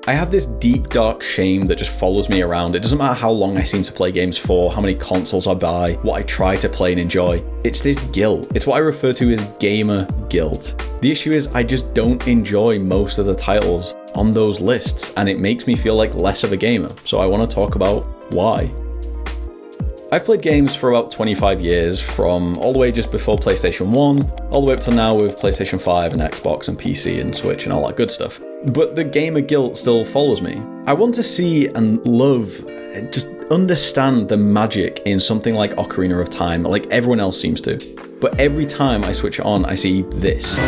I have this deep, dark shame that just follows me around. It doesn't matter how long I seem to play games for, how many consoles I buy, what I try to play and enjoy. It's this guilt. It's what I refer to as gamer guilt. The issue is I just don't enjoy most of the titles on those lists, and it makes me feel like less of a gamer. So I want to talk about why. I've played games for about 25 years, from all the way just before PlayStation 1, all the way up to now with PlayStation 5 and Xbox and PC and Switch and all that good stuff. But the gamer guilt still follows me. I want to see and love, just understand the magic in something like Ocarina of Time, like everyone else seems to. But every time I switch it on, I see this.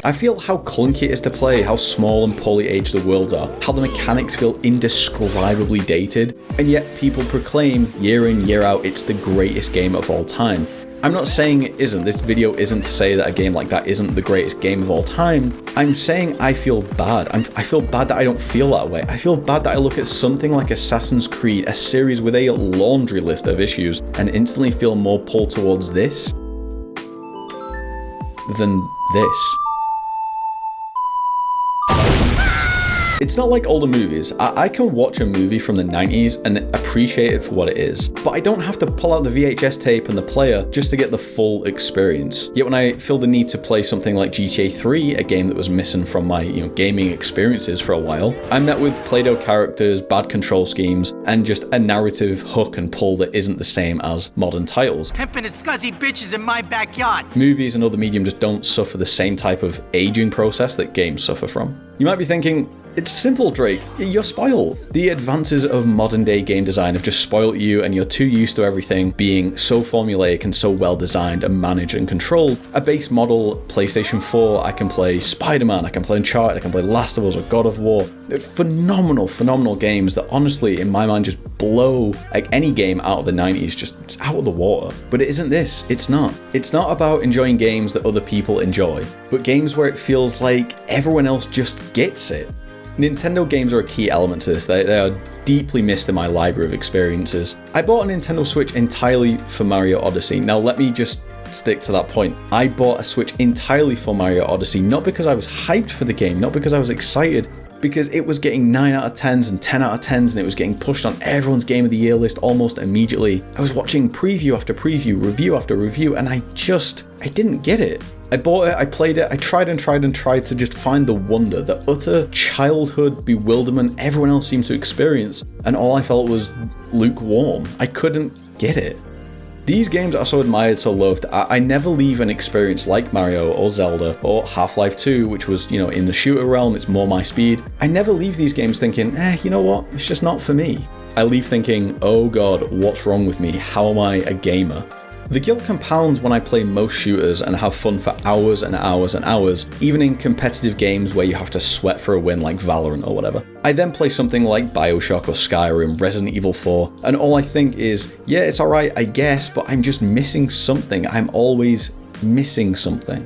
I feel how clunky it is to play, how small and poorly aged the worlds are, how the mechanics feel indescribably dated, and yet people proclaim year in, year out it's the greatest game of all time. I'm not saying it isn't. This video isn't to say that a game like that isn't the greatest game of all time. I'm saying I feel bad. I feel bad that I don't feel that way. I feel bad that I look at something like Assassin's Creed, a series with a laundry list of issues, and instantly feel more pull towards this than this. It's not like older movies. I can watch a movie from the 90s and appreciate it for what it is, but I don't have to pull out the VHS tape and the player just to get the full experience. Yet when I feel the need to play something like GTA 3, a game that was missing from my gaming experiences for a while, I'm met with Play-Doh characters, bad control schemes, and just a narrative hook and pull that isn't the same as modern titles. Pimpin' and scuzzy bitches in my backyard. Movies and other medium just don't suffer the same type of aging process that games suffer from. You might be thinking, it's simple, Drake. You're spoiled. The advances of modern day game design have just spoiled you, and you're too used to everything being so formulaic and so well designed and managed and controlled. A base model PlayStation 4, I can play Spiderman, I can play Uncharted, I can play Last of Us or God of War. They're phenomenal games that honestly, in my mind, just blow like any game out of the 90s, just out of the water. But it isn't this. It's not. It's not about enjoying games that other people enjoy, but games where it feels like everyone else just gets it. Nintendo games are a key element to this. They are deeply missed in my library of experiences. I bought a Nintendo Switch entirely for Mario Odyssey. Now let me just stick to that point. I bought a Switch entirely for Mario Odyssey, not because I was hyped for the game, not because I was excited, because it was getting 9 out of 10s and 10 out of 10s, and it was getting pushed on everyone's Game of the Year list almost immediately. I was watching preview after preview, review after review, and I didn't get it. I bought it, I played it, I tried to just find the wonder, the utter childhood bewilderment everyone else seems to experience, and all I felt was lukewarm. I couldn't get it. These games are so admired, so loved. I never leave an experience like Mario or Zelda or Half-Life 2, which was, in the shooter realm, it's more my speed. I never leave these games thinking, you know what, it's just not for me. I leave thinking, oh god, what's wrong with me? How am I a gamer? The guilt compounds when I play most shooters and have fun for hours and hours and hours, even in competitive games where you have to sweat for a win like Valorant or whatever. I then play something like BioShock or Skyrim, Resident Evil 4, and all I think is, yeah, it's alright, I guess, but I'm just missing something. I'm always missing something.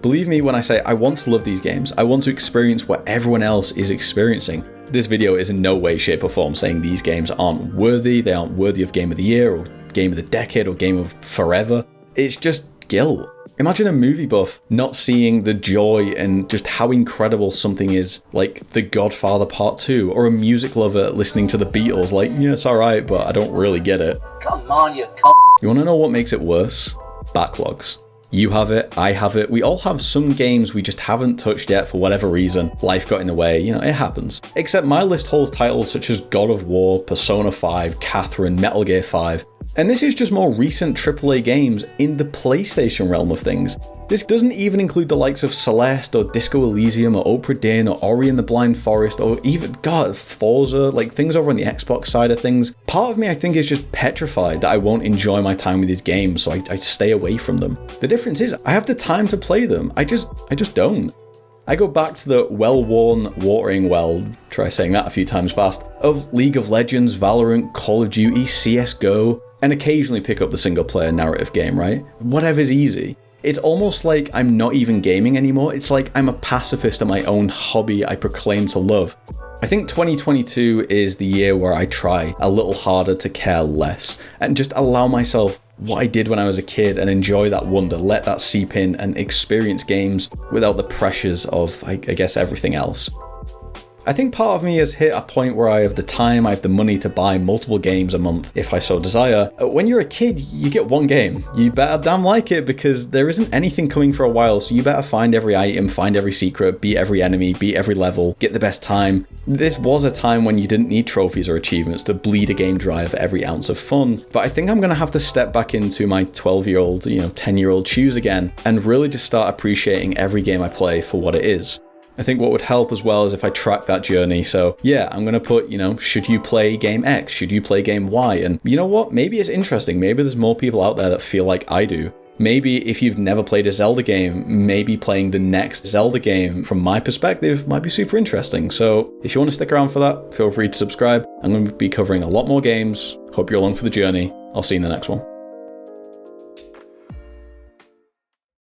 Believe me when I say I want to love these games. I want to experience what everyone else is experiencing. This video is in no way, shape or form saying these games aren't worthy, they aren't worthy of Game of the Year or Game of the Decade or Game of Forever. It's just guilt. Imagine a movie buff not seeing the joy and just how incredible something is, like The Godfather Part 2, or a music lover listening to the Beatles like, yeah, it's alright, but I don't really get it. Come on, you cunt. You wanna know what makes it worse? Backlogs. You have it, I have it, we all have some games we just haven't touched yet for whatever reason. Life got in the way, it happens. Except my list holds titles such as God of War, Persona 5, Catherine, Metal Gear 5, and this is just more recent AAA games in the PlayStation realm of things. This doesn't even include the likes of Celeste or Disco Elysium or Opera Dinn or Ori and the Blind Forest or even, Forza, like things over on the Xbox side of things. Part of me, I think, is just petrified that I won't enjoy my time with these games, so I stay away from them. The difference is, I have the time to play them. I just don't. I go back to the well-worn watering well, try saying that a few times fast, of League of Legends, Valorant, Call of Duty, CSGO, and occasionally pick up the single-player narrative game, right? Whatever's easy. It's almost like I'm not even gaming anymore. It's like I'm a pacifist at my own hobby I proclaim to love. I think 2022 is the year where I try a little harder to care less and just allow myself what I did when I was a kid and enjoy that wonder, let that seep in and experience games without the pressures of, I guess, everything else. I think part of me has hit a point where I have the time, I have the money to buy multiple games a month if I so desire. When you're a kid, you get one game. You better damn like it because there isn't anything coming for a while, so you better find every item, find every secret, beat every enemy, beat every level, get the best time. This was a time when you didn't need trophies or achievements to bleed a game dry of every ounce of fun, but I think I'm going to have to step back into my 12-year-old, 10-year-old shoes again and really just start appreciating every game I play for what it is. I think what would help as well is if I track that journey. So yeah, I'm going to put, should you play game X? Should you play game Y? And you know what? Maybe it's interesting. Maybe there's more people out there that feel like I do. Maybe if you've never played a Zelda game, maybe playing the next Zelda game from my perspective might be super interesting. So if you want to stick around for that, feel free to subscribe. I'm going to be covering a lot more games. Hope you're along for the journey. I'll see you in the next one.